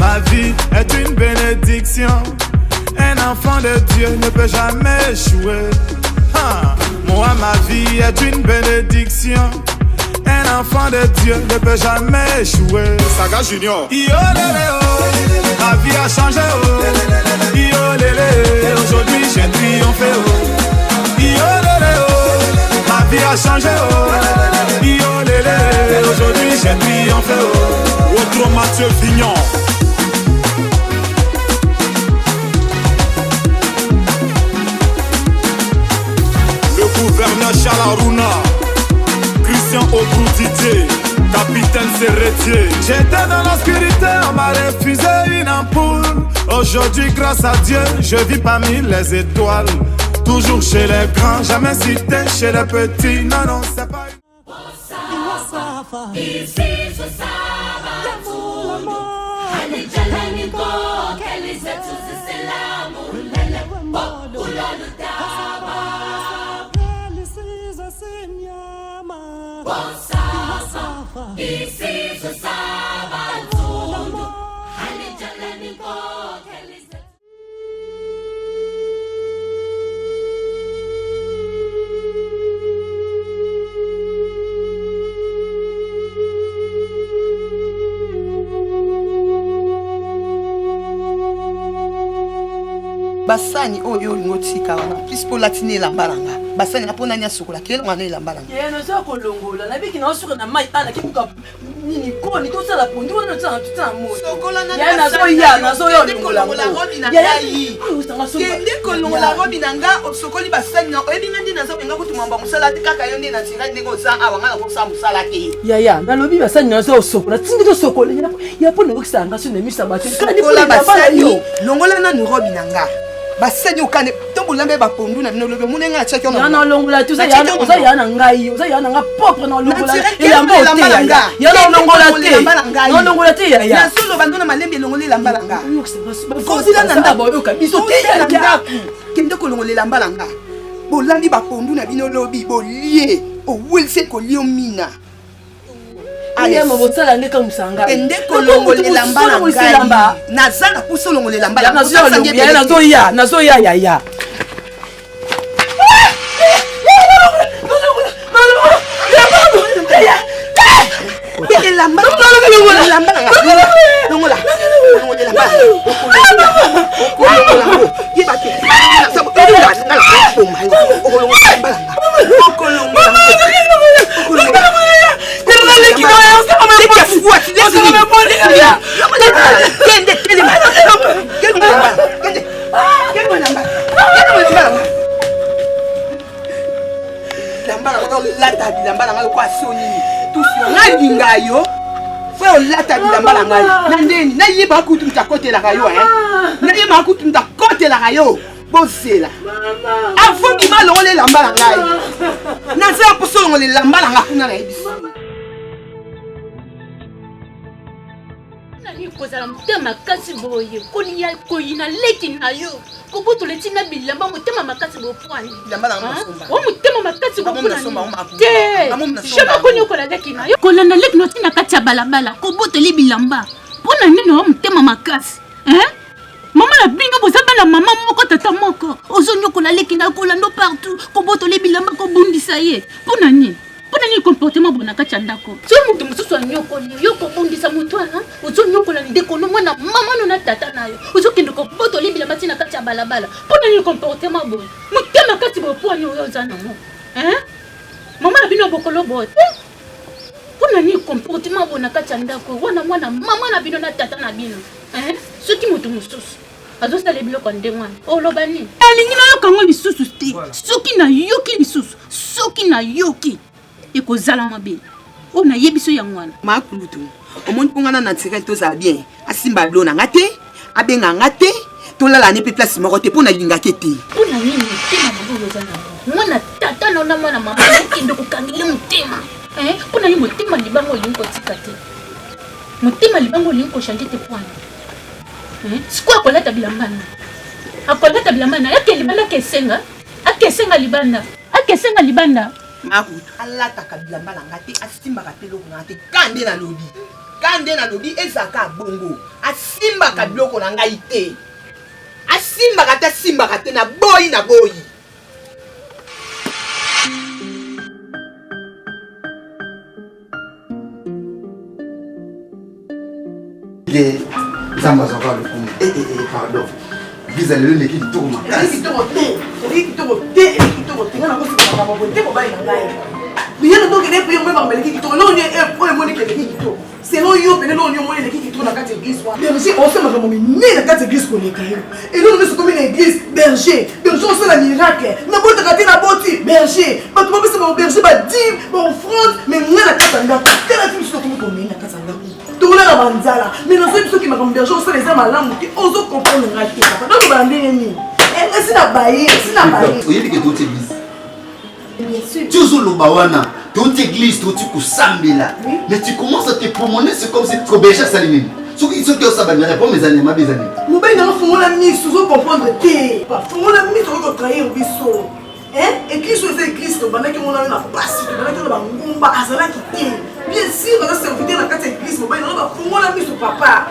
ma vie est une bénédiction. Un enfant de Dieu ne peut jamais échouer. Moi, ma vie est une bénédiction. Un enfant de Dieu ne peut jamais échouer. Saga Junior. Yo lélé oh, ma vie a changé oh. Yo lélé, aujourd'hui j'ai triomphé oh. Yo lélé oh, ma vie a changé oh. Yo lélé, aujourd'hui j'ai triomphé oh. Autre Mathieu Vignon. Le gouverneur Charles Christian Obrouditier, capitaine Serretier. J'étais dans l'obscurité, on m'a refusé une ampoule. Aujourd'hui, grâce à Dieu, je vis parmi les étoiles. Toujours chez les grands, jamais cité chez les petits. Non, non, c'est pas... Basani oyo ngotika wana plus pour latiner la balanga basani napona nya sukola kele mwana ila balanga ye no za kolongola na biki na sukola na mai ana kibuka nini ko ni to sala pondi wana tsa tuta mo sukola na ya na so ya na so yo longola robi na ngai kende kolongola robi na nga osokoli basani na ebinga ndi nazo benga kuti mwamba musala kaka yo ndi na tira ndenge za awanga na kosa musala ke ya na lobi basani na so sokola tingi to sokola ya pona okisanga so na misa batu sokola basani longola na robi na nga basani ukane tobulambe bapondu na bino lobe munenga achaki ona yana longola tu za yana ngai uza yana nga propre na longola ya mbanga yana longola te na longola te ya na solo bandona malembe longola la mbalanga kozila na ndabo yo kabiso te ya kende ko longola mbalanga bolandi bapondu na bino lobi bolie o wilse ko lio mina aye mo botala ndeka musanga kende ko longola mbalanga nazala puso longola mbalanga nazo ya yo fo lata bilambala ngai na ndeni na yiba kutu mtakotela kayo na yiba kutu mtakotela kayo bosela afo bima longole lambala ngai na za poso longole lambala nga kuna na yebisi na ni kozala mutema makasi boye kolia koyina leki na yo kobuto letina bilamba mutema makasi bopwani lambala nga o mutema makasi bopwani te shema konyo kola leki na yo kolanda leki no tina kati ya balabala kobuto li bilamba pona nini o mutema makasi mama la binga bozaba na mama moko tata moko ozonyo kola leki na kolando partout kobuto li bilamba ko bundisa ye pona nini comportement bona kati ndako so mutu mususu anyokoli yoko bondisa mutu ana uzo nyokola ndeko no mwana mama no na tata nayo uzo kendo ko boto libila matina kati ya balabala pona ni comportement bona mutema kati bopo ni oyo zana mo mama na bino bokolo bote pona ni comportement bona kati ndako wana mwana mama na bino na tata na bino soki mutu mususu azo sala biloko ndengwana olobani alingi na yokango lisusu te soki na yoki lisusu soki na yoki ekozala mabe ona yebiso ya ngwana makulutu omoni pongana na tirel toza bien asimba lona ngate abenga ngate tolala ne pe place moko te pona linga kete pona nini tema mabulo zana mwana tata na mwana mama kindo kukangile mutema pona ni mutema libango linko tikate mutema libango linko changer te point sikwa kolata bilambana akolata bilambana yake libana kesenga akesenga libanda makutu alata kabila mbalanga te asimba kapelo ngate kande na lobi ezaka bongo asimba simbaka biloko na ngai te. Asimbaka te simbaka te na boyi na boyi. Zamba zamba le fond. Pardon. Vous allez le qui tourne ma casse. Qui tourne. Rien ne doit être payé par les qui tournent. Non, il y a un point monnaie qui tourne. C'est non, il y a un monnaie qui tourne à 4 églises. Berger, on fait ma né à 4 églises qu'on est carré. Et nous, nous sommes une église. Berger, berger, on fait la miracle. N'a pas de rater la beauté. Berger, pas de mauvais, c'est mon berger, ma dîme, mon offrande, mais moi, la katanga. Quelle est la fille sur tout le monde qu'on est à katanga? Tourner la banzala. Mais dans ceux qui m'ont berger, on fait les âmes à l'âme qui osent comprendre le raté. Donc, on va en dire, c'est la baille, c'est la baille. Vous voyez que toute église. Bien sûr. Tu es au Bawana, toute église, toute Sambela. Mais tu commences à te promener, c'est comme si tu es berger salimé. Ceux qui sont ça, mais réponds mes années, mes années. Nous avons la mise, nous comprendre que nous la mise, nous trahir au biseau. Et Christ c'est Christ, pendant que nous avons la passe, pendant que nous avons combat, azala qui bien sûr, nous avons servi dans la carte église, nous avons la mise au papa.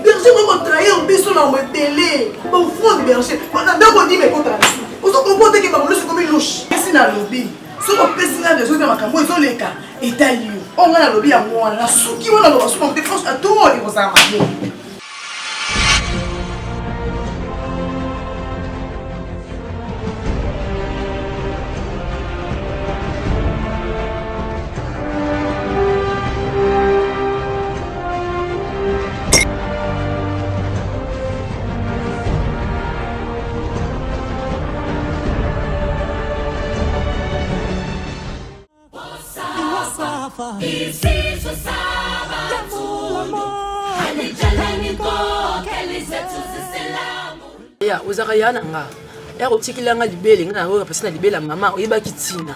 Berger, nous avons trahir au biseau dans le télé. Bon, front de berger, on a d'abord dit mais contre la suite. Vous comprenez que nous sommes comme une louche. Qu'est-ce qu'il y a lobby? Ce qu'on peut signaler des choses dans ma caméra, ils ont les cas. Et t'as lieu. On a lobby à moi, la soupe qui va dans le restaurant, des franches à tout le monde, ils vont s'en marcher. Ya ozaka yana nga ya kotikilanga libele nga na pasina libela mama oyebaki tina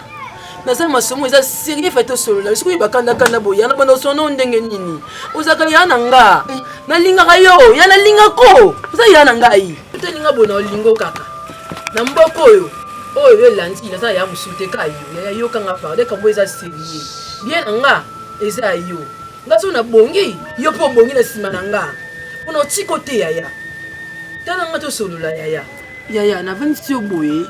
naza masomo eza sérieux fait solo sikoyi bakanda boya na bana sono ndenge nini ozaka yana nga nalingaka yo ya nalingako oza yana ngai tolinga bona olingo kaka na mboko oyo elandi naza ya musute kayo ya yokanga parle kambo eza sérieux bien nga eza yo ngaso na bongi yo po bongi na sima na nga ona tiko te yaya tala nga to solo la yaya na vanisi yo boye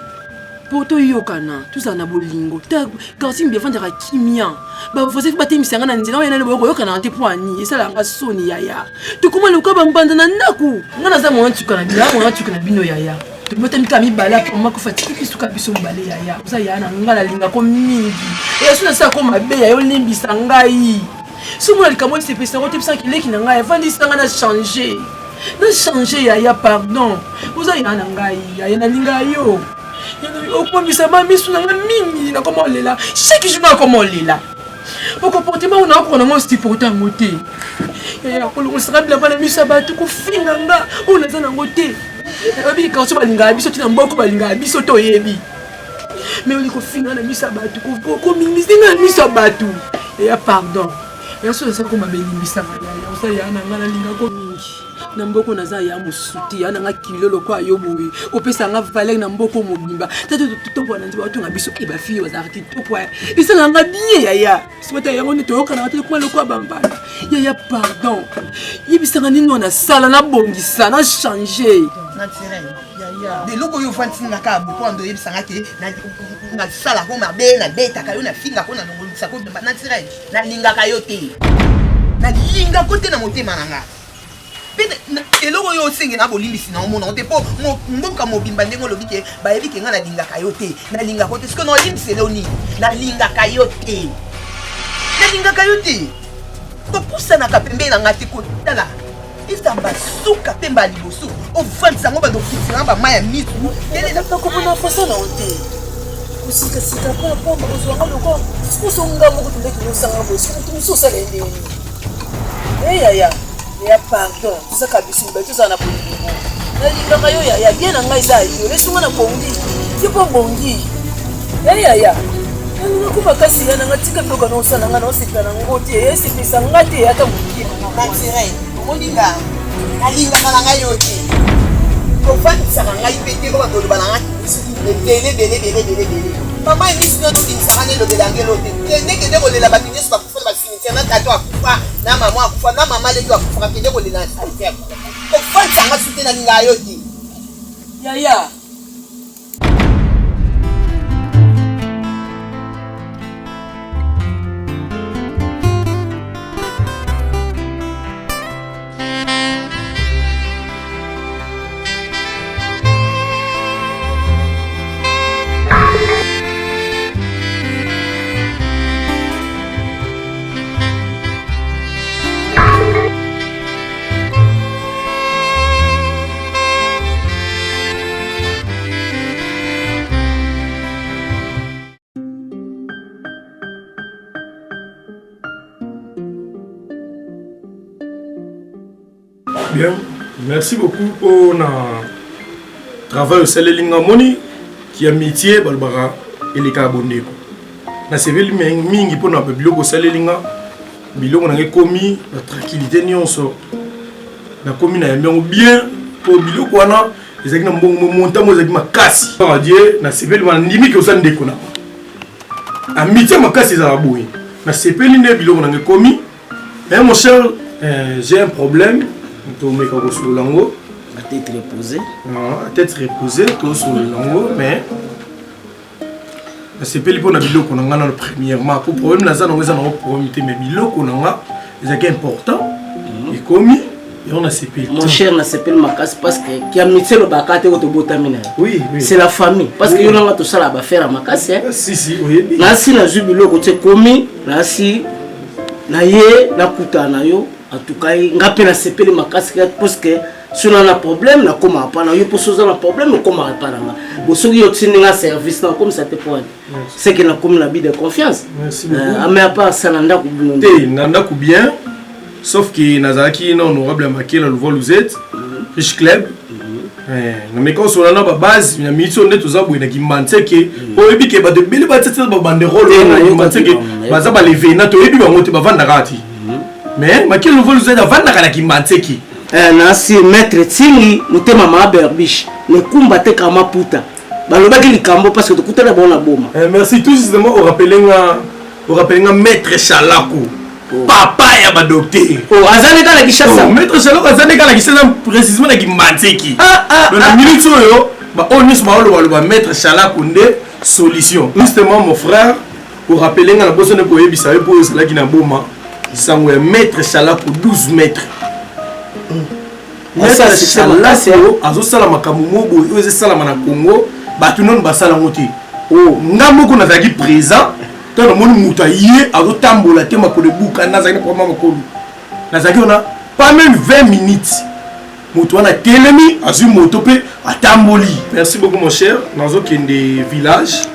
po to yokana tuza na bolingo ta kasi mbia fandaka kimia ba faze batemisa nga na nzela oyana le boyo yokana te po ani esala nga soni yaya to koma le ko ba mbanda na ndaku nga na za mo ntukana bino yaya to bota mika mi bala ko mako fatiki kisuka biso mbale yaya uza yana nga la linga ko mingi e suna sa ko mabe ya yo limbisa ngai sumo le kamo se pesa ko te pesa kileki na ngai fandisa nga na changer. Na changer yaya pardon. Uza yana ngai yaya na linga yo. Yana okomisa ba misu na mingi na comment lela. Chaque jour na comment lela. Au comportement on a ko na mo sti portant ngote. Yaya ko lo sera bila bana misu abatu ko finga nga on za na ngote. Abi ka so balinga biso tina mboko balinga biso to yebi. Mais on ko finga na misu abatu ko mingi na misu abatu. Yaya pardon. Ya so ça comme abelimbisa yaya. Uza yana nga na linga ko mingi. Na mboko naza ya musuti ya nga kilolo kwa yo boye opesa nga valer na mboko mobimba tato to bona nziba to ngabiso ke ba fille wa arti to kwa isala nga bien yaya sibata yango ne to kana te kwa lokwa bambala yaya pardon yibisa nga nino na sala na bongisa na changer naturel yaya de loko yo fanti nga ka bu pondo yibisa nga ke na sala ko mabe na beta ka yo na finga ko na ngolisa ko naturel na linga ka yo te na linga ko te na motema nanga eloko yo osengi na bolimbisi na omona ote po mboka mobimba ndenge olobi ke bayebi ke nga nalingaka yo te nalingaka yo te sikoyo na olimbisele oni nalingaka yo te kopusanaka pembe na nga te kotala ezamba suka mpe mba liboso ovandisa yango bandokutisa nga bamai ya mitu elenakomona faso na yo te kosikasika mpo pamba kozwanga loko osonga moko tondeki nosanga boye soki mosu osala endeni eyaya ya pardon ça kabisi mbeto ça na bolingo na lingaka yo ya bien na ngai za yo lesunga na bongi c'est pas bongi ya na ko makasi ya na ngatika ndoka no sana nga no sika na ngoti ese pesa ngate ata muki naturel olinga alinga na ngai yo ti ko fa sa ngai pete ko ba do ba na ngai bele Maman est ici notre fille, ça ne le délangue l'autre. Dès que vous voulez la bâtisse, vous pouvez la finir. Na tato akufa, na maman akufa, na maman les deux akufa. Dès que vous voulez la faire. Au fond, ça m'a soutenu dans l'ingayoti. Yaya. Bien, merci beaucoup pour le travail au Salélinga Moni qui a métier Balbara et les Carbonés. Na seveli mingi pour na biloko Salélinga biloko na commis la tranquillité nyonso na commis na bien pour biloko wana ezaki na mbongo montamo ezaki makasi par Dieu na seveli wana ndimi ko sande kona amitié makasi za boyi na sepeli ne biloko na commis mais mon cher j'ai un problème. La tête reposée. Non, la tête reposée, tout sur le lango, mais c'est pas le bon biloko qu'on a dans premièrement. Pour problème là, ça nous a promis mais biloko qu'on a, c'est important. Et commis, et on a CP. Mon cher, na CP le makas parce que qui a mis le bakate au botamina. Oui, oui. C'est la famille parce que on a tout ça là ba faire makas. Si, oui. Là si na jubiloko tu commis, là si na ye na kutana yo. En tout cas, on a CP le makas parce que si on a un problème, on a comment pas na yo pour ça un problème, comment pas na. Bon si yo tient un service là comme ça te point. C'est que na comme la vie de confiance. Merci beaucoup. Mais à part ça nanda ku bien. Nanda ku bien. Sauf que Nazaki est honorable à Maké, la Louvois Louzette, Riche Club. Mais quand on a la base, il y a mis sur le net, il y a manqué. Au début, il y a des banderoles, il y a manqué. Il y a des veines, il y a des banderoles. Mais Maké, Louvois Louzette, il y a des manqué. Nasi maître Tini, nous sommes à Berbiche. Nous sommes à Kamaputa. Parce que tu as bon bombe. Merci tout justement au rappel maître Chalakou. Papa ya ba docteur. Oh, azaneka la kishasa. Maître Chalakou azaneka la kishasa précisément na Kimanteki. Dans la minute yo, ba onis ba lo maître Chalakou nde solution. Justement mon frère, pour rappeler nga la bosse ne ko yebisa pour cela qui na boma. Sangwe maître Chalakou 12 mètres. Maître Chalakou azo sala makambo mobo, oze sala na Congo, ba tout non ba sala ngoti. Oh, ngambo ko na zaki présent. Tant le monde mouta yé a tambola te makole buka nazaki pour maman makolu nazaki on a pas même 20 minutes moto on a telemi azu moto pe a tamboli. Merci beaucoup mon cher. Nazo kende village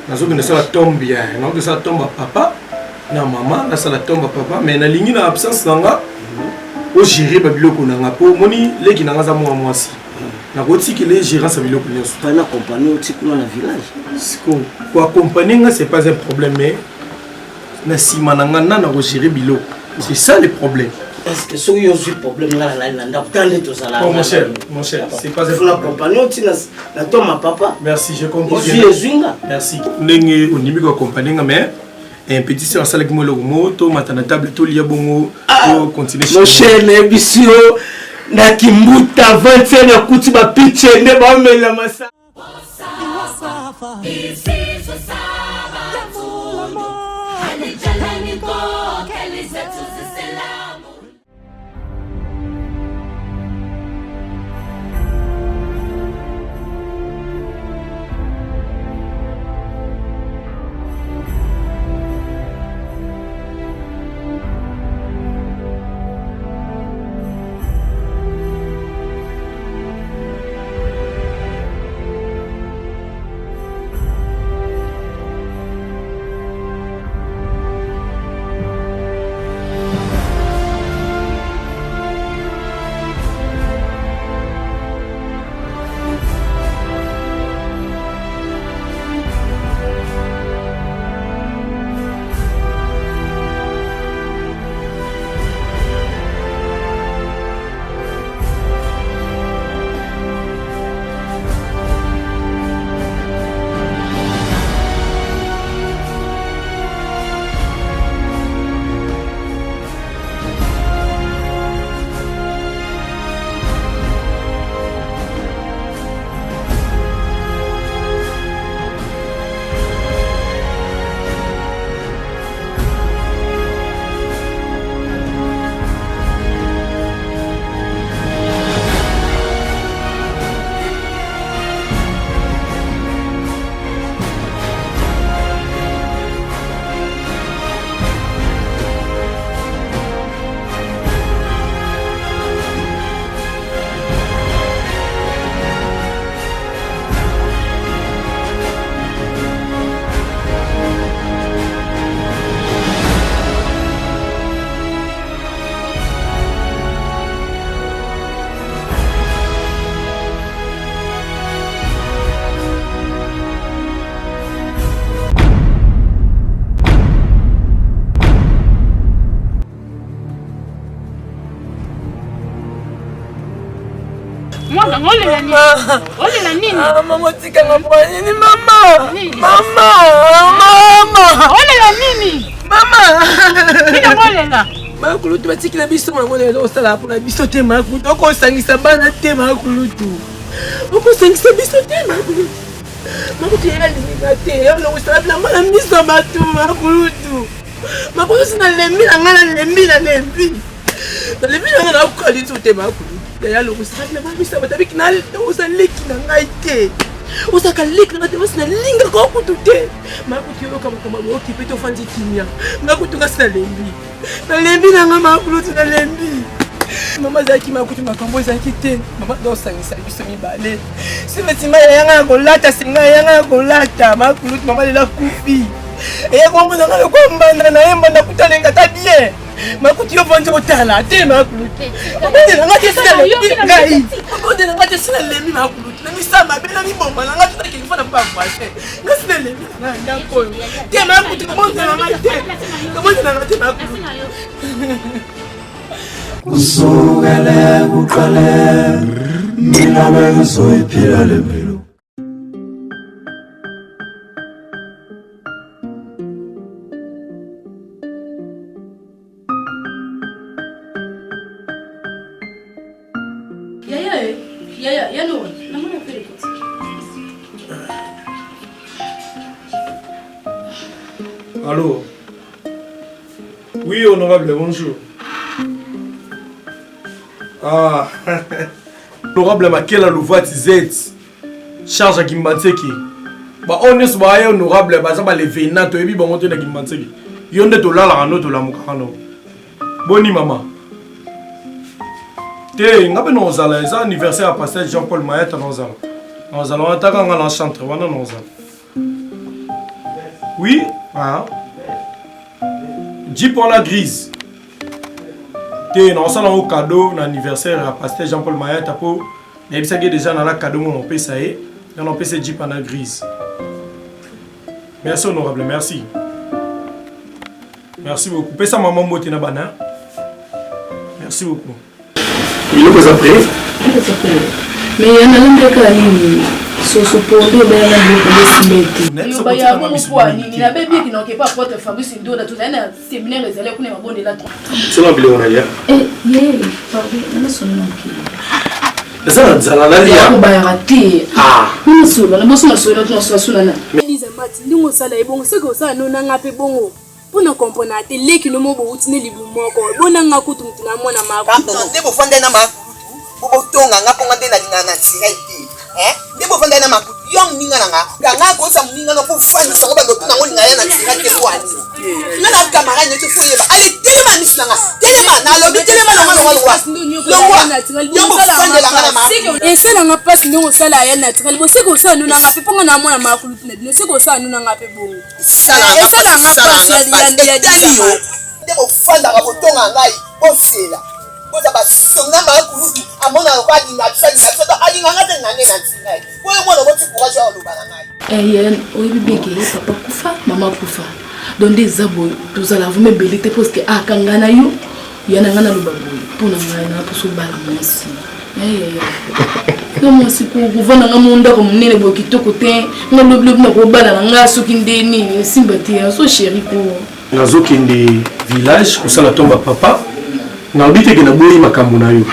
nazo kende ça la tombe bien non que ça tombe à papa na maman na ça la tombe à papa mais na lingi na absence nanga o gérer ba biloko nanga po moni leki nanga za moi si na koti que les gérants sa biloko nyonso pas na compagnie au tikuna na village. Pour accompagner, ce n'est pas un problème, mais c'est ça le problème. Est-ce que si vous avez un problème là, mon cher, c'est pas un problème. Merci, je comprends. Merci. On est accompagné, mais un petit sur la salle qui me le moto, maintenant table tout lié bon pour continuer. Mon cher, Nebisio, na kimbuta 25 na kuti ba pitche ne ba mela masa. Mwana ngolela nini? Ngolela nini? Mama tikanga kwa nini mama? Mama. Ngolela nini? Mama. Nini ngolela? Makulutu batikila biso ngolela osala pona biso te makulutu. Okosangisa bana te makulutu. Okosangisa biso te makulutu. Makulutu ya linga te. Ya lokosala bila mala miso batu makulutu. Makulutu sina lembi na ngana lembi na lembi. Na lembi na ngana okalitu te makulutu. Ya lokosala bila mala miso batu bikina osaleki na ngai te. Osaka leki na te basina linga ko kutu te. Makulutu yo kama kama oki peto fanzi kimia. Makulutu ngasina lembi. Na lembi na nga makulutu na lembi. Mama zaki makutu makambo zaki te. Mama do sangisa biso mibale. Simetima yanga kolata singa yanga kolata makulutu mama lela kufi. E kongo na ngalo kwambanda na yemba na kutalenga ta bien. Makutu yo vanzo kotala te makulutu. Mama na ngati sina lembi ngai. Mama na ngati sina lembi makulutu. Na misama bela ni bomba na ngati takilifa na pa kwase. Ngasina lembi na ngako. Te makutu monza na ngati. Monza na ngati makulutu. Kusukele kuqale mina bengizoyiphila le mpilo. Yaya, no. Namona pele koti. Allô? Oui, honorable, bonjour. Ah, honorable Makela Louvati Z, charge à Kimbanseki. Bah, on est souvent honorable, bah, ça va les vénats, et puis bon, on est à Kimbanseki. Yonde to la rano to la mukano. Boni maman. Te, ngabe no zala, c'est anniversaire à pasteur Jean-Paul Mayet à nos zala. Nos zala, on attaque en la chantre, on a nos zala. Oui, ah. Jeep en la grise. Nous avons un cadeau d'anniversaire à pasteur Jean-Paul Mayet. Nous avons déjà un cadeau on peut ça y on peut ce Jeep en la grise. Merci honorable, merci. Merci beaucoup. Passe à maman Motina Bana. Merci beaucoup. Il est vous après. Mais il y a un peu de so pondo ba na beaucoup de Yo ba ya mo kwa nini na bébé qui n'ont pas porte Fabrice Ndo na tout na séminaire les élèves kuna mabonde la 3. C'est la bile on a hier. Pardon, na sonno ki. Ça zala la lia. Ko ba ya raté. Ah. Ni solo na boso na solo na solo na. Lisa mati ndingo sala ebongo seko sala no nanga pe bongo. Pona comprendre ate leki no mo bo utine libu moko. Bona nga kutu mutuna mwana mako. Ndebo fanda na makutu. Bobo tonga ngaponga ndena lingana tsiraiti. Ndebo fanda na makutu. Yong ninga nanga. Ganga ko sa ninga no po fanda sa ko bando tuna ngoni ngaya na tsiraiti kwani. Nana kamara nyoto foyeba. Ale telema mislanga. Telema na lobi telema na ngana walwa. Yongo fanda la ngana makutu. Esala nga passe ndingo sala ya naturel. Bo seko sala no nanga pe ponga na mwana makulu tine. Ne seko sala no nanga pe bongo. Sala nga passe ya dalio. Ndebo fanda ka botonga ngai bosela. Boza ba songa makulu. Amona kwa dinga tsanya tsota alinga ngate nane na tsingai. Boye mwana boti courage ya loba na ngai. Yen oyibibeke papa kufa mama kufa. Donc des abo tozala vous me belite parce que akangana yo yana ngana loba boye pona ngai na poso bala mwasi. Comme si pour vendre un monde comme nene bo kitoko te ngolobi na ko bala nga soki ndeni simbati so chéri ko. Nazo kende village osala tomba papa. Na obite ke na boyi makambo na yo.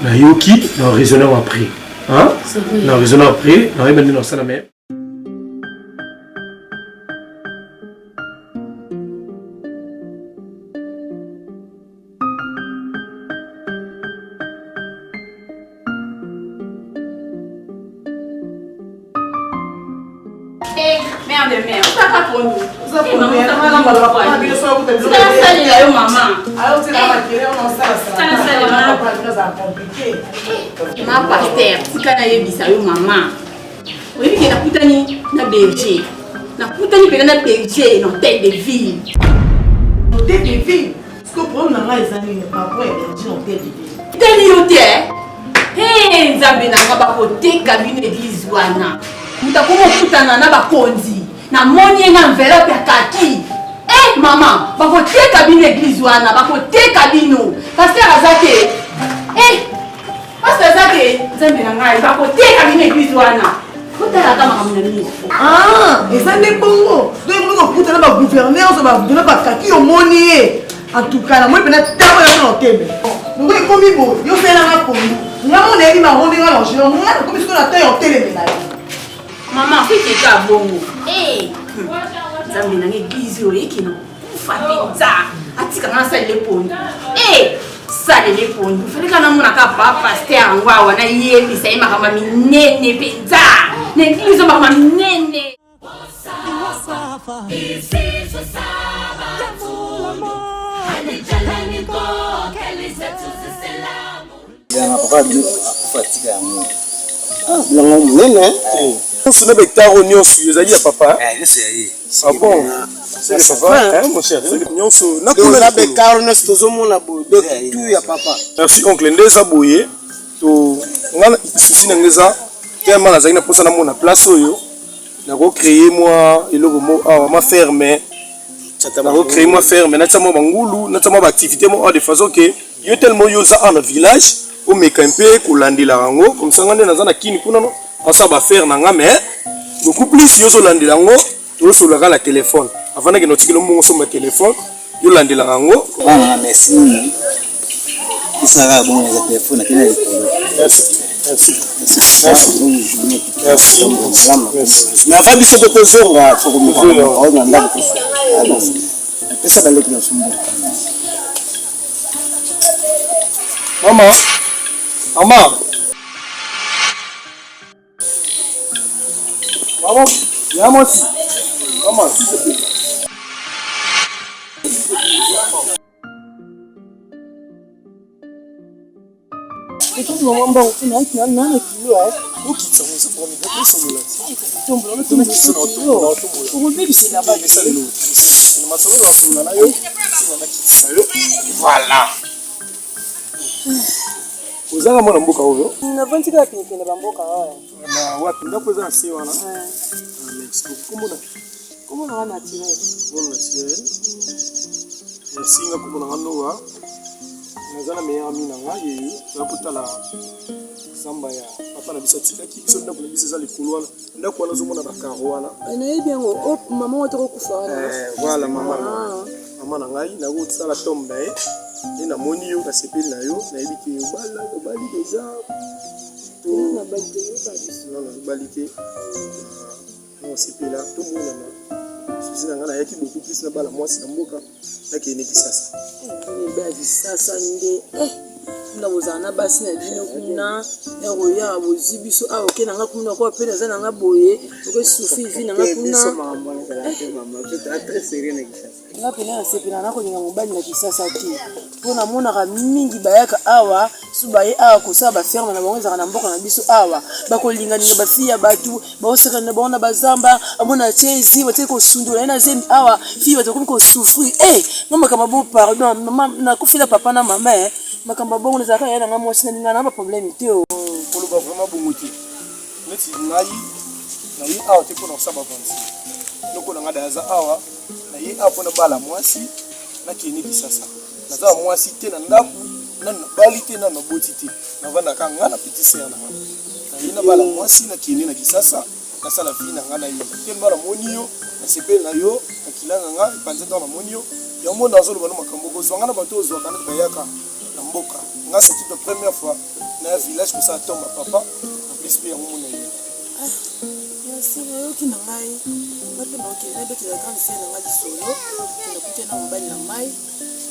Na yoki na raisonner après. Hein? Na raisonner après, na remettre dans ça la même. Merde, ça pas pour nous. Ça pour nous. C'est maman. Ma pasteur, sikana yebisa yo mama. Oyebi ke nakutani na berger. Nakutani pe na berger na tête de ville. Tête de ville. Ce que pour nous les amis n'est pas pour berger na tête de ville. Telle yote. Hey, nzambe na ngaba ko te cabine église wana. Mutakomo kutana na bakonzi. Na moni na enveloppe ya kaki. Eh maman, bako te cabine église wana, bako te cabine. Pasteur Azake. Eh. Pasteur Azake, nzambe na ngai bakoteka bino eglise wana kotalaka makambo na miso eza nde bongo donc okutana bagouverneur oso badona bakaki omoni ye antuka na moi mpena ntango yango na oteme donc ekomi boye yofelanga pondu nga mona yebi marondinga longino nga nakomi siko na ntango ya otelemela ye mama fikeka bongo nzambe nanga eglise oyo ekino kufa mpenza atikanga nasalele pondu salele pondu faleka namonaka bapaster yango awa nayebisa ye makambo minene mpenza na eglise makambo minene bilanga monene nyonso na betaro nyonso ezali ya papa bon nyonso na bekaro nyonso tozomona boye tu ya papa. Merci oncle nde eza boye to ngana susi na ngeza tellement nazali na posa na mona place oyo nako créer moi eloko mo ma ferme nako créer moi ferme na tsamo bangulu na tsamo ba activité mo de façon que yo tellement yo za en village au mekampe kolandela rango comme ça ngande naza na kini kuna no asa ba faire na nga mais beaucoup plus yo so landela ngo to so la téléphone avant que notre kilo mo so ma téléphone yo landela rango merci ça va bon les téléphones à quel merci na fa biso ko zonga faut ko na ndako pesa bale kilo sumbu maman maman maman viens moi aussi maman s'il te plaît voilà ozanga mwana mboka oyo navandika ya penepene bamboka na wapi ndako eza na se wana komonanga naturel singa komonanga nowa naza na meilleur ami na ngai yeyo toya kotala zamba ya papa na biso atikaki biso ndako na biso eza likolo wana ndako wana ozomona bakaro wana nayebi yango mama wa tokokufa wana voilà mama na ngai nakosala tombe na ye nde namoni yo nasepeli na yo nayebi te obali deja obali te osepela tomonana susi na ngai nayaki beaucoup plus na bala mwasi na mboka nakende kisasa kisasa nde kuna bozala na basi na bino kuna eroya bozwi biso awa oke nanga kuna kwa pe naza nanga boye okosufi vi nanga kuna nga pena nasepela nakolinga mobali na kisasa te mpo namonaka mingi bayaka awa so baye awa kosala baferme na bango ezaka na mboka na biso awa bakolingalinga bafi ya bato baosekana na bango na bazamba amona tie ezi batie kosundola ye na zembi awa fi bato bakomi kosufrir nga makambo bo pardon nakofela papa na mama makambo bongo ezalaka ya nanga mwasi nalinga na baproblème te koloba vraiment bongo te neti ngai naye awa te mpona kosala bavansi loko na ngai dayaza awa naye awa mpona bala mwasi nakende kisasa naza mwasi te na ndako nanu nabali te nanu naboti te navandaka ngai na petit ser na ngai naye na bala mwasi nakende na kisasa nasala vi na ngai na yo te mba namoni yo nasepeli na yo nakilanga ngai epanza ntango namoni yo yango nazoloba no makambo kozwanga na bato ozwaka nati bayaka na mboka nga c'est la première fois na un village que ça tombe papa en plus pe yango mona yo merci nayoki na ngai bato bakende nabetela grande sere na ngai lisolo nakuti na mobali na mai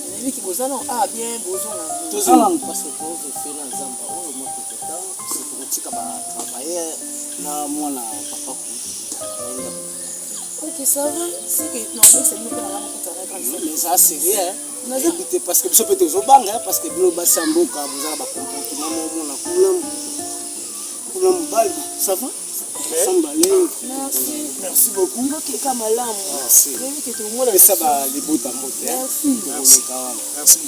nayebiki bozana bien bozonga tozala parce que ozofe na zamba oyo moto totanga c'est kotika batravailler na mwana papa ok ça va c'est que normalement c'est mieux que la mais ça c'est rien éviter parce que biso peut-être ozobanga parce que bino basi ya mboka bozala bacomportement momona kuna mobali ça va merci beaucoup okeka malamu oyebi ke tomona pesa balibota mbote merci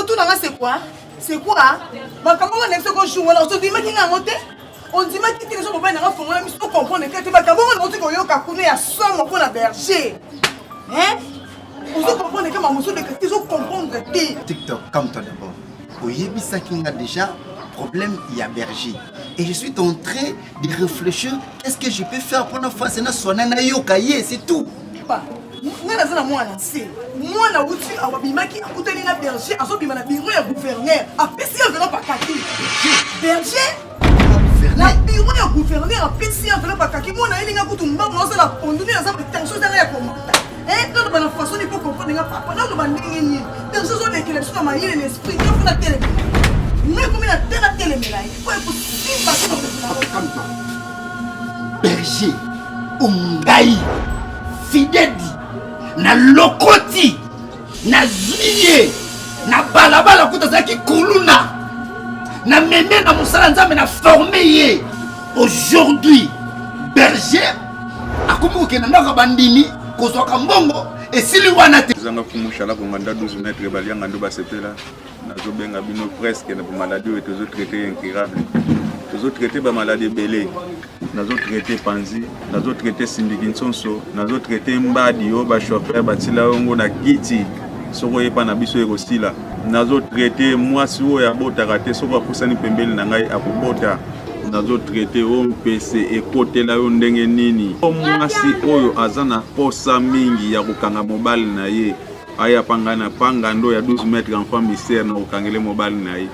tout là c'est quoi? C'est quoi? Bah comment on est ce qu'on joue alors? On dit mais qui n'a monté? On dit mais qui est ce qu'on va faire? On va comprendre que tu vas comment on dit qu'on y a cacuné à somme pour la berger. Hein? On se comprend que ma monsieur de que tu comprendre que TikTok comme toi d'abord. Oui, ça qui a déjà problème il y a berger. Et je suis en train de réfléchir qu'est-ce que je peux faire pour nous faire c'est notre soin na yokaye, c'est tout. Bah nga na moi lancé. Moi na wuti awabimaki akutani na berger azobima na bureau ya gouverneur. Apesi enveloppe pakaki. Berger na bureau ya gouverneur apesi enveloppe pakaki. Moi na elinga kutumba moi ça la ponduni na ça tension dans ya komanda. Eh non de façon il faut comprendre nga papa na lo bandingi ni. Tension zo lekele sur ma yele l'esprit. Il faut la télé. Mais comme il a télé mais là il faut possible parce que comme toi. Berger Ungai Fidedi na lokoti na zwiye na balabala kuta zaki kuluna na meme na musala nzambe na formé ye aujourd'hui berger akomo ke na ndaka bandini kozwaka mbongo esili wana te zanga fumushala ko nganda 12 mètres balianga ndo basepela nazo benga bino presque na maladie et toujours traité incurable toujours traité ba maladie belé nazo traité panzi nazo traité sindikinsonso nazo traité mbadi yo ba chauffeur batila ngo na kiti soko yepa na biso ekosila nazo traité mwasi o ya bota raté soko akusani pembeli na ngai akubota nazo traité o mpese ekotela yo ndenge nini o mwasi oyo azana posa mingi ya kokanga mobile na ye aya pangana panga ndo ya 12 mètres enfant misère na okangele mobile na ye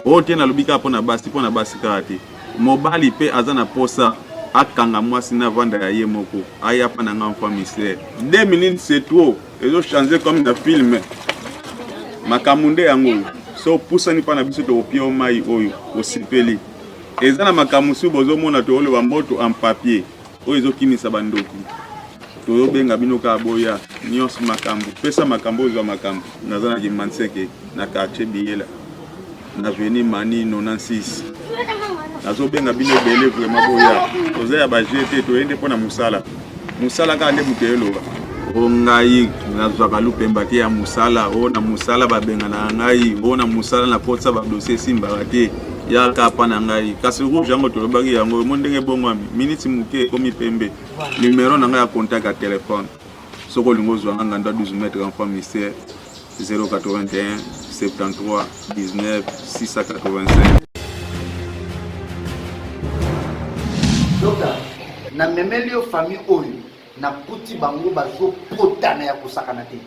o tena lobika pona basi kate mobali pe azana posa akanga mwasi na vanda ya ye moko aya pa na enfant misère 2 minutes c'est trop ezo changer comme na film makamunde yango so pusani pa na biso to opio mai oyo osipeli ezana makamusu bozo mona to ole wa moto en papier oyo ezo kimisa bandoki to benga bino ka boya nyos makambo pesa makambo zo makambo nazana ki manseke na quartier biela na veni mani 96 nazo benga bino bele vraiment boya oza ya ba jeté to ende pona musala ka nde mutelo o ngai nazo ka lupemba te ya musala o na musala ba benga na ngai o na musala na kotsa ba dossier simba te ya kapa na ngai kasi rouge yango to lobaki yango mondenge bongo ami minute muke komi pembe numéro na ngai ya contact à téléphone soko lingo zo nganda 12 mètres enfant mystère 081 73 19 685. Donc na memeli yo famille oyo na kuti bango bazo potana ya kusakana te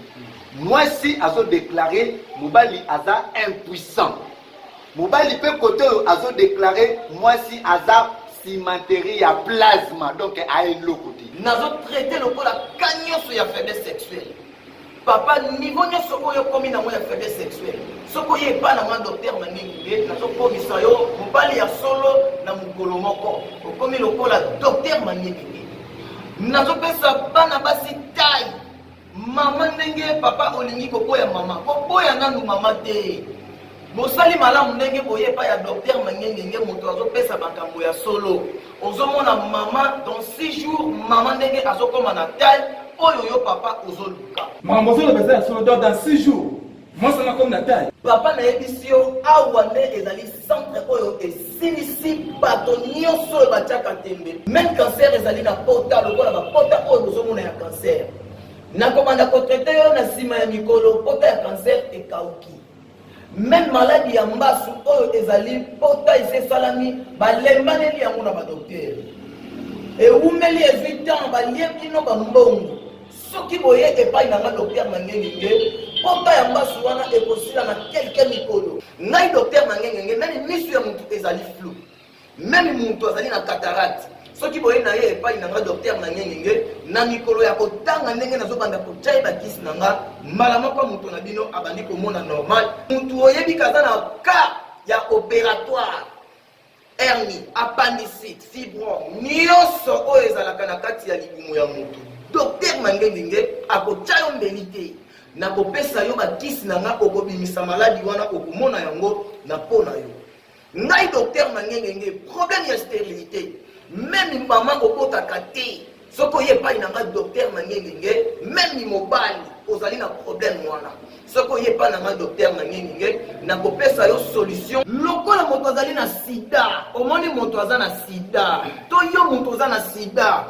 mwasi azo déclarer mobali aza impuissant mobali pe côté azo déclarer mwasi aza cimenterie ya plasma donc a elo côté nazo traiter le la kanyoso ya faiblesse sexuelle papa niveau nyoso oyo komi na mo ya faiblesse sexuelle soko ye pa na mwa docteur maningi nazo komisa yo mobali ya solo na mukolo moko okomi lokola docteur maningi nazo pesa bana basi taille mama ndenge papa olingi koboya mama koboya nanu mama te mosali malamu ndenge boye pa ya docteur mangenge moto azopesa bakambo ya solo ozomona mama dans 6 jours mama ndenge azokoma na taille oyo yo papa ozoluka makambo solo pesa ya solo dans 6 jours moi ça na comme na taille papa na yebisi yo awa nde ezali centre oyo esilisi bato nyonso batiaka tembe même cancer ezali na pota lokola bapota oyo bozomona ya cancer nakomanda kotraite yo na nsima ya mikolo pota ya cancer ekauki même maladie ya mbasu oyo ezali pota esalami balembaneli yango na badokter ewumeli ezwi ntango balie bino bambongo soki boye epai na nga docteur mangengenge pota ya mbasu wana ekosila na kelke mikolo ngai docteur mangengenge meme misu ya motu ezali flou meme motu azali na cataracte soki boye na ye epai na nga docteur mangengenge na mikolo ya kotanga ndenge nazobanda kotyai bakisi na nga mbala moko moto na bino abandi komona normal motu oyebi kaza na cas ya opératoire hernie appendicite fibron nyonso oyo ezalaka na kati ya libumu ya motu docteur mangengenge akotya yo mbeli te nakopesa yo bakisi na nga okobimisa maladi wana okomona yango na mpo na yo ngai docteur mangengenge problème ya stérilité même maman okotaka te soko ye epai na nga docteur mangengenge même mobali ozali na problème wana soko yepa na docteur na ngenge na kopesa yo solution lokola moto azali na sida omoni moto aza na sida to yo moto aza na sida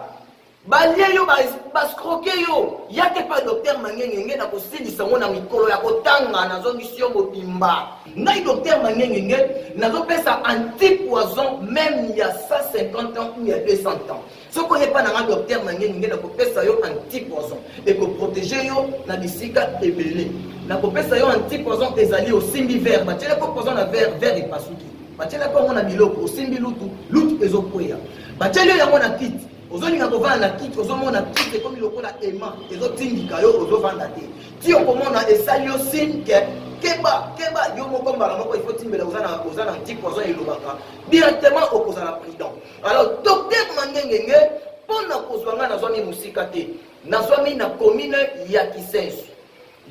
balie yo bascroke yo yake pa docteur mangengenge na kosilisa ngo na mikolo ya kotanga nazongisi yo mobimba ngai docteur mangengenge nazopesa antipoison même ya 150 ans ou ya 200 ans soko yepa na docteur mangengenge na kopesa yo antipoison et ko protéger yo na bisika ebele na kopesa yo antipoison ezali osimbi verre batiela ko poison na verre epasuki batiela ko na biloko osimbi lutu ezokweya batiela yango na kiti ozolinga kovanda na kiti ozomona kiti ekomi lokola ema ezotindika yo ozovanda te ti okomona esali yo signe ke keba yo moko mbala moko il faut timbela oza na antipoison elobaka directement okozala prudent alors docteur mangengenge mpona kozwa nga nazwami mosika te nazwami na commune ya Kisenso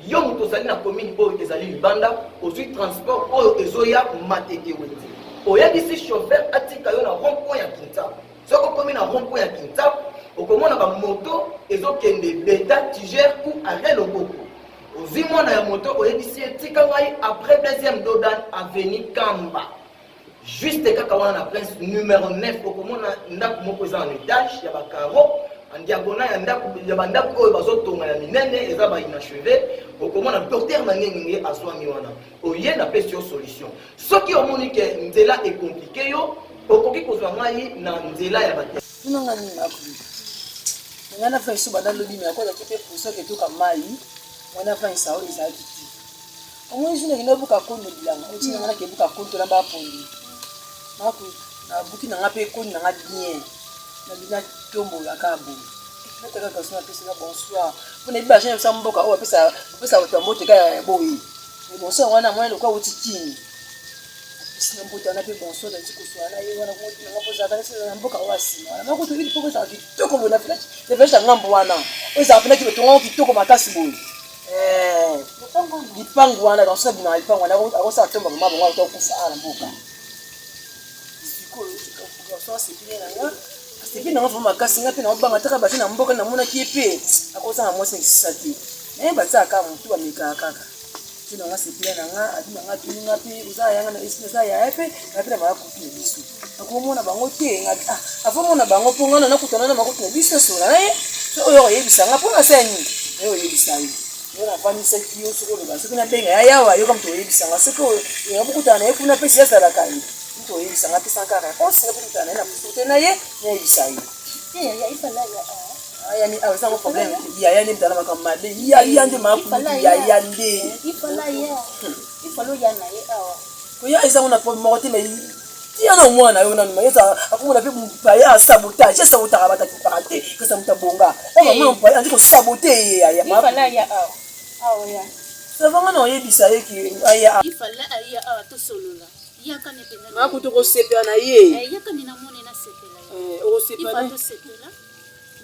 yo moto ozali na commune oyo ezali libanda ozwi transport oyo ezoya matete wete oyebisi chauffeur atika yo na rond-point ya Kintabu soko komi na rond-point ya Kintabu okomona bamoto ezokende beta tigere ou arrêt loboko ozwi mwana ya moto oyebisi etika ngai après deuxième dodan avenue Kamba juste kaka wana na prince numéro 9 okomona ndako moko eza en étage ya bakaro en diagonale ya bandako oyo bazotonga ya minene eza bainachevé okomona docteur mangengenge azwami wana oye na pesi yo solution soki omoni ke nzela ecomplike yo okoki kozwa ngai na nzela ya bate tunanga nini akuli ngana fa isu banda lobi me akoza kipe puso ke tuka mai ngana fa isawo izaki ti omwe jine ngina buka kondo bilanga oti ngana ke buka kondo na ba pondi maku na buki na ngape kondo na bien na bina tombo la kabo nataka kasuna pesa na bonsoir pone biba jeune sa mboka o pesa otambote ka boyi bonsoir wana mwana kwa utitini sina mbote na pe bonsoir da tiko swana ye wana ko na poza ka sina mboka wasi na ko to ili poko sa kitoko bona flash le flash ngambo wana o sa flash betongo kitoko makasi boyi lipango wana dans sa bina lipango wana ko sa tomba mama bongo to kufa ala mboka siko so c'est bien là c'est bien on va makasi ngapi na obanga taka basi na mboka na mona kipe akosa na mwasi ngisati ba sa ka mtu ameka kaka tino nga sepia na nga adina nga tuni ngapi uza yanga na espesa ya epe ngapi na makuti na biso akomona bango te nga afomona bango pongana na kutana na makuti na biso so na so oyo yebisa nga pona seni oyo yebisa yi na fami seki yo soko ba soko na benga ya yawa yo kam to yebisa nga soko yo bukutana ye kuna pesa sala kai to yebisa nga pesa nkaka konse na bukutana na pusote na ye na yebisa yi ya ifala ya yani aweza ngo problem ya yani mtana makamade ya nde makuti ya nde ifala ya na ye awa ko ya isa una po mote me ya na mwana yo na mayeza akumuna pe mpaya sabotage sabotaka bataki parate que ça mutabonga mama mpaya ndiko saboter ya ifala ya awa ya ça va ngana oyebisa ye ki aya ifala ya awa to solola yaka ne pena makuti ko sepia na ye yaka ni na mona na sepela o sepia na sepela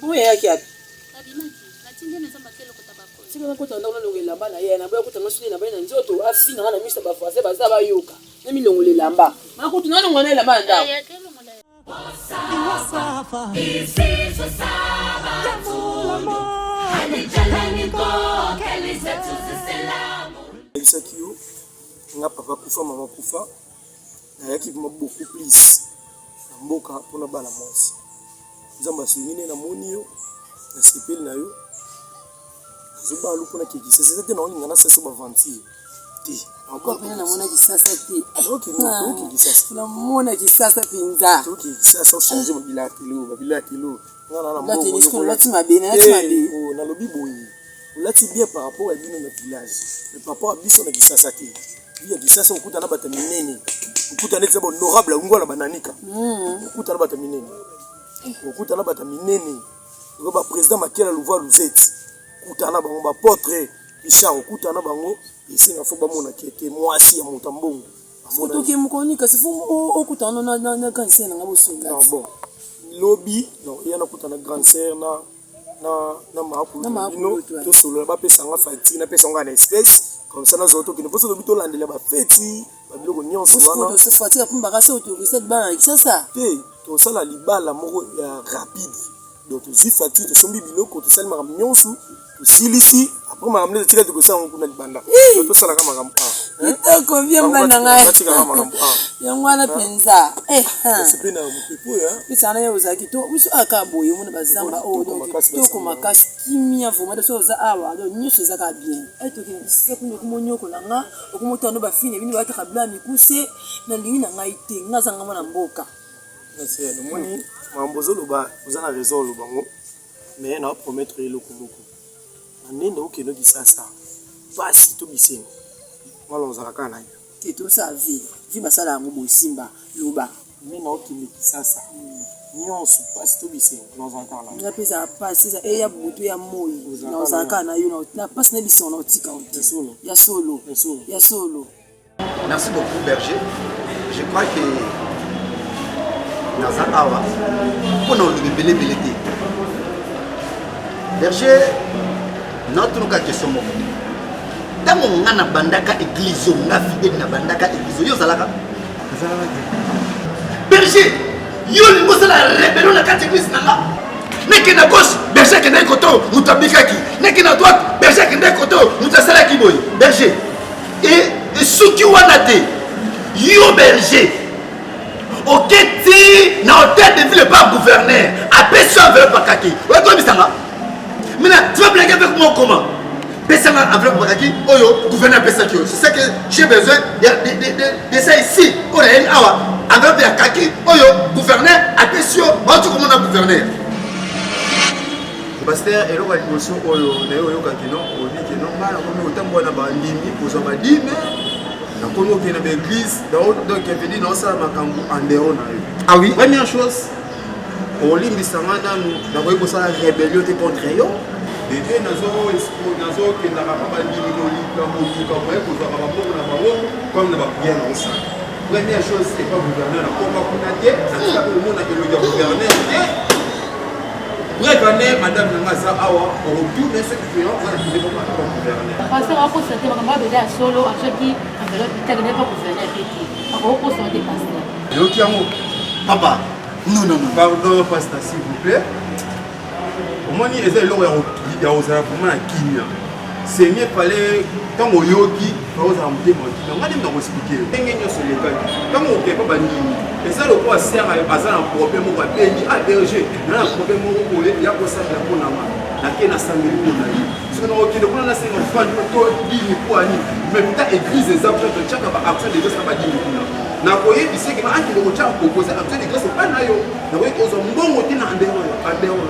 boye yaki api abimaki natinde na zamba kelo kotabako sika ko tanda longela lamba na ye na boya ko tanga suni na bana nzoto afina na misa ba français baza ba yoka na milongole lamba makuti na longona lamba nda ebisaki yo nga papa kufa mama kufa nayaki beaucoup plus na mboka mpona bana mwasi nzambe aswingine na moni yo na sepeli na yo nazoba luku na kekisa seza te naolinga na sasa bavantir te encore pena namona kisasa te okekisasa namona kisasa pinza okekisasa ochange babila ya kilo nalobi boye olati bien par rapport ya bino na village mais par rapport ya biso na kisasa te ya kisasa okutana bata minene okutana eza honorable ngola bananika okutana bata minene okutana bata minene ngo ba président Makela Louva Luzeti okutana bango ba portrait Richard okutana bango esinga fo bamona keke mwasi ya motambongo foto ke mukoni kasi fo okutana na grand sœur na ngabo songa bon lobby non yana okutana grand sœur na makulu to solo ba pesa nga fati na pesa nga na espèce comme ça na zoto ki ne poso lobby to landela ba feti ba biloko nyonso wana so fati ka pumba ka so autorisé ba kisasa te to sala libala moko ya rapide donc tozwi fati tosombi biloko tosalimaka nyonso tosilisi après ma amne tika de ça on kuna libanda to sala kama kampa kitoko bien bana ngai yangwana penza sipina mpipo ya bisana yo zaki to biso akaboye mona bazamba o to ko makasi kimia voma de so za awa do nyuso za ka bien to ki se kuno kumonyoko na nga okumoto no bafine bini ba ta kabla mikuse na lingi na ngai te nga zanga mona mboka c'est le moni mambozo loba vous en avez raison lo bango mais na promettre le kumoko nene okeno kisasa basi to biseni wala uzalaka na te to sa vi basala ngo bosimba loba nene okeno kisasa nyonso basi to biseni na uzalaka na na pesa pasi sa ya butu ya moi na uzalaka na yo na pasi na biso na otika ya solo. Merci beaucoup Berger. Je crois que Naza Awa pour nous le belé Berger notre cas question mo tamo ngana bandaka église nga fidèle na bandaka église yo zalaka Berger yo lingo sala rebellion na kati église nanga neki na gauche Berger qui na koto mutabikaki neki na droite Berger qui na koto mutasala kiboy Berger et souki wana te yo Berger oketi na hôtel de ville par gouverneur après ça veut pas kaki ouais toi bisanga maintenant tu vas blaguer avec moi comment Pessanga avec Bakaki oyo gouverneur Pessaki c'est ça que j'ai besoin de ça ici on est awa avec Bakaki oyo gouverneur après ça on tu comment on gouverneur pasteur et le liboso oyo na oyo kakino oni kino mala comme otambo na bandimi poza badime na kono ke na l'église donc venu dans ça makambo en dehors na yo ah oui première chose olimbisanga na ko ça rébellion contre yo et bien nazo ke na ba bandimi kolika motuka moye ko za ba bongo na bango comme na ba bien na ça première chose c'est pas gouverneur na komba kuna te na ça ko mona ke le gouverneur bref, madame Namaza Awa, au retour de ce client, on a trouvé comme gouverneur. Parce qu'on a constaté que maman a solo, à chaque qui n'est pas gouverneur, on a constaté pasteur. Et au papa, non. Pardon, pasteur, s'il vous plaît. Au moins, il y a un Kenya. C'est mieux parler quand on yoki, quand on a un peu de temps. On va dire expliquer. Quand on ne peut pas bandir. Et ça, le quoi sert à un problème où on va payer à berger. Il y a un problème où il y a un ça de la main. Il y a un sang de la vie. Si on a un c'est une fin de temps, mais putain, église des hommes, je tiens à action de Dieu, ça va dire. Na koye biseki ma anki le cha proposer action de grâce pas na yo. Na koye ko zo mbongo tina andero.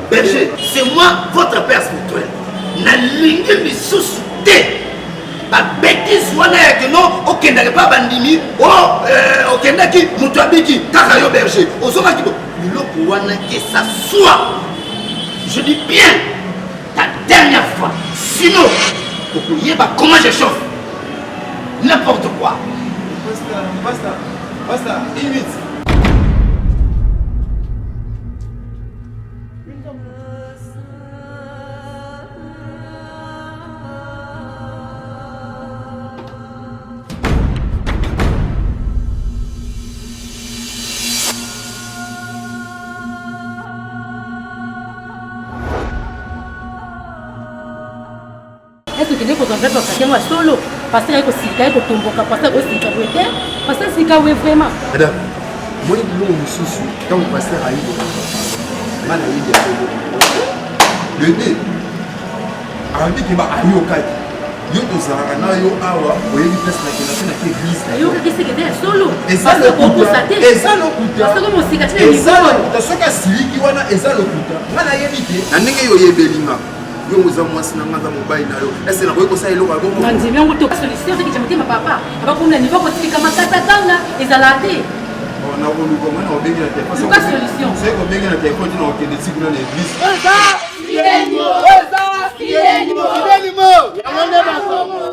Berger, c'est moi votre père spirituel. Na lingi lisusu te ba bêtise wana ya que non okendaka pa bandimi okendaki mutu abiki kaka yo Berger ozomaki biloko wana que ça soit je dis bien ta dernière fois sinon okoyeba comment je chauffe n'importe quoi basta une minute. Est-ce que tu es content de faire moi solo parce que tu tomboka parce que c'est vraiment madame moi je suis quand le pasteur a eu le nez a dit qu'il va aller au cas yo to zara na yo awa oyebi place na église yo que c'est que solo et ça le constater et ça le kuta parce que mon cicatrice et ça le soka siliki wana et ça le kuta ngana yebi te na ndenge yo yebelinga yo muza mwasi na ngaza mobile na yo est-ce na ko ça eloko bongo manzi yango to solution c'est que tu m'as papa aba kuna niveau ko tika makata tanga ezalate on a voulu comment on bengi na téléphone c'est solution c'est ko bengi na téléphone na okende tikuna na église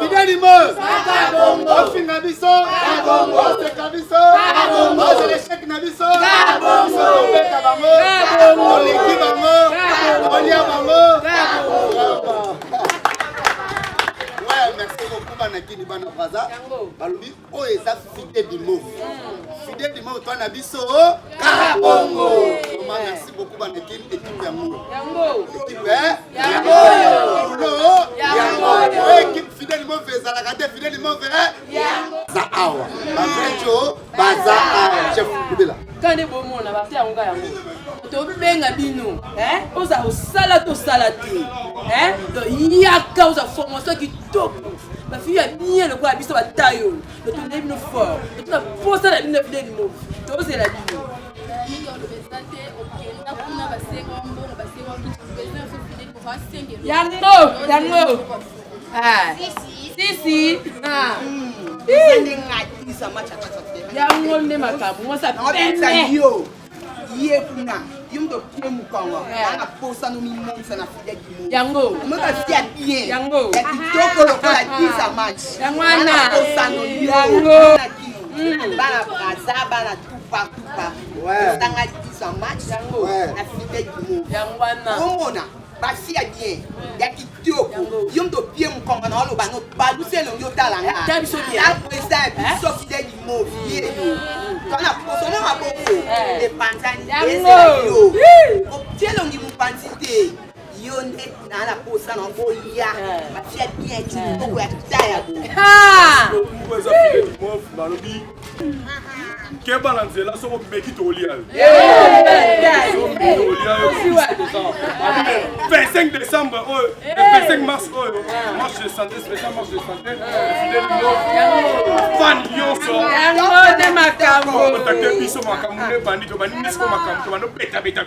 Fidelimo ofinga biso oseka biso ozelesheki na biso obeta bango oleki bango olia bango. Merci beaucoup banakini bana braza balobi oyo eza Fidelimo Fidelimo to na biso karabongo. Merci beaucoup banakini équipe yango équipe yango bazalaka te fidèlement vrai za awa bafrencho baza awa chef kubela kande bomona bafte yango yango tobenga bino oza osala tosala te yaka oza formation kitoko bafi ya bien lokola biso batayo totonde bino fort totuna posa na bino fidèlement tozela bino yango si yango nde makambo mosa pene yo ye kuna yumdo pie mukongo ana posa no mimonsa na fide kimo yango maka sia bien yango ya kitoko lokola 10 match yango ana posa no yango bana braza bana tupa tanga 10 match yango na fide kimo yango ana omona basi ya bien ya kitoko yumdo pie mukongo na oloba no baduse lo yotalanga tabiso bien la presa biso fide kimo ye kana poso na maboko e panzani yango tielo ngi mupanzi te yo net na la posa na ngo ya bafia bien kitoko ya taya bo ngo za fide kimo balobi Keba na nzela soko beki tolia. 25 décembre, 25 mars, marche de santé, spécial marche de santé. Fan Yonso. Yango de makambo. Contactez biso makambo ne bandi to bandi misko makambo to bando beta. Beta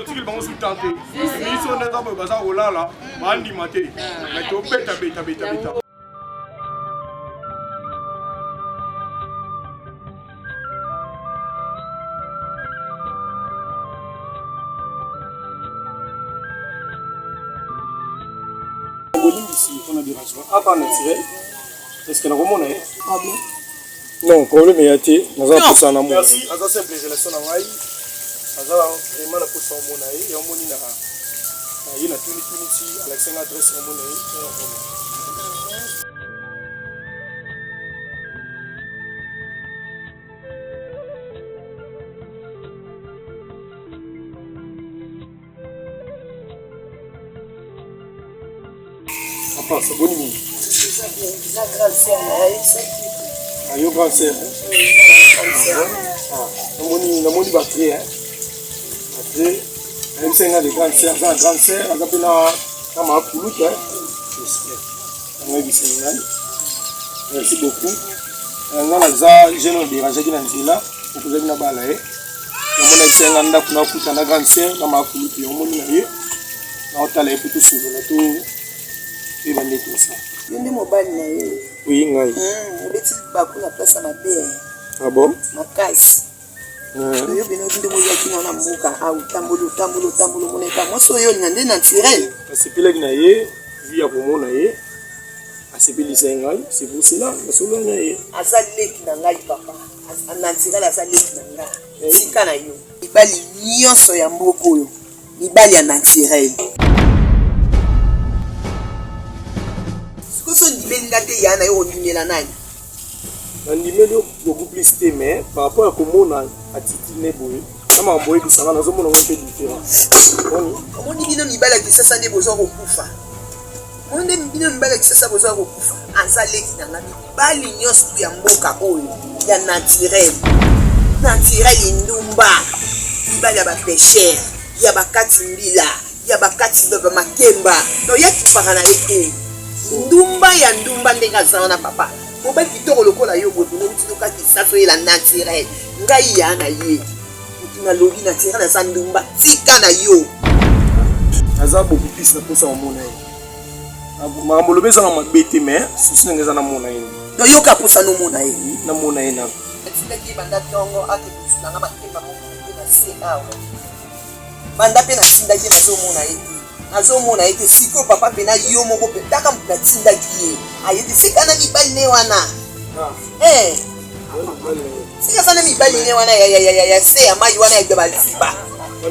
tikil bango sous tenté. Biso na za baza olala, bandi maté. Mais to beta. Ici, on a des rations. À part naturel, est-ce que nous avons un problème? Non, problème est été. Nous avons poussé en amour. Merci. Nous avons simple relation en aïe. Nous avons vraiment poussé en amour. Et on m'a dit na Tunisi, Alexandre adresse en amour. C'est bon, la grande sœur, yo grande sœur. On m'a batterie, batterie. Même si on a des grandes sœurs, on a appelé la Makoulout. Merci beaucoup. On a des gens qui dérangé qui sont là. On peut venir balayer. On a des gens qui ont une grande sœur, on a Makoulout. On a allé pour tout sauver. Et ben tout ça. Yende mobali na ye. Oui, ngai. Obeti baku na place ma bé. Ah bon? Makasi. Yo bino binde mo yaki na mbuka au tambolo moneka. Moso yo na nde na tirel. Asipela na ye, via komona ye. Asipeli ngai, c'est pour cela, masolo na ye. Azaleki na ngai papa. Na tirel azaleki na ngai. Sika na yo. Ibali nyonso ya mboko yo. Ibali ya na tirel. Koso ndimeli la te yana yo ndimela nani? Ndimeli beaucoup plus te mais par rapport à comment a titine boye. Kama mboye bisanga nazo mona un peu différent. Comment ndimina mibala ki sasa nde bozo kokufa. Monde mbina mibala ki sasa bozo kokufa. Azaleki na ngami bali nyonso ya mboka oyo ya naturel. Naturel ndumba. Mibala ba pêcheur, ya bakati mbila, ya bakati baba makemba. No yaki parana ete. Ndumba ya ndumba ndenga zana papa. Moba kitoko lokola yo botuno tinoka kisaso la naturel. Ngai ya na ye. Tuna lobi naturel na ndumba tika na yo. Aza beaucoup plus na posa mona ye. Mambo lobeza na mabete mais souci ngeza na mona ye. No yo ka posa no mona ye. Na mona ye na. Tina ki banda tongo ake kusuna na makemba mo na se awa. Banda pe na sinda ki na zo mona ye. Azomona ete siko papa pena yo moko pe taka mplatinda kiye ayete sika na mibali ne wana sika sana mibali ne wana ya se ya mai wana ya baliba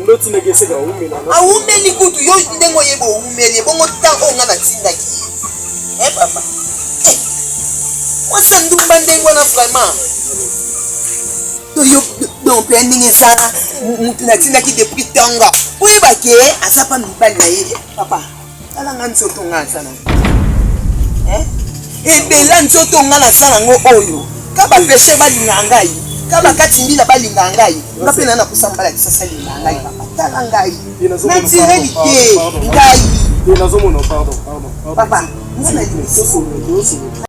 ndoti ndeke seka umela umeli kutu yo ndengo yebo umeli bongo tango ngana tinda kiye papa wasa ndumba ndengo na vraiment yo donc pe ndenge sala mutu na tinda ki depuis tonga oui bake asapa mibali na ye papa ala nganso tonga sana ebela nzoto nga nasala ngo oyo ka bapeshe balinga ngai ka bakati mbila balinga ngai nga mpe nana kosambala kisasa linga ngai tala ngai natireli te ngai nazomona pardon papa nga na